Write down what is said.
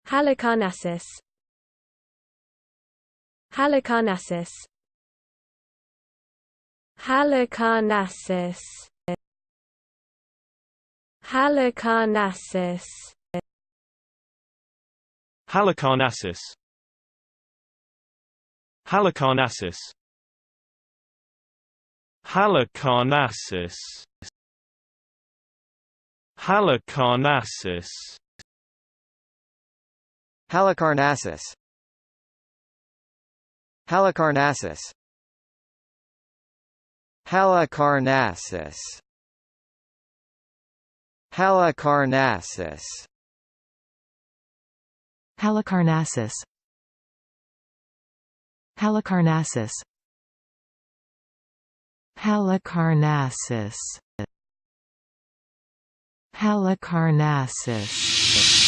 Halicarnassus. Halicarnassus. Halicarnassus. Halicarnassus. Halicarnassus. Halicarnassus. Halicarnassus. Halicarnassus. Halicarnassus. Halicarnassus. Halicarnassus. Halicarnassus. Halicarnassus. Halicarnassus. Halicarnassus. Halicarnassus.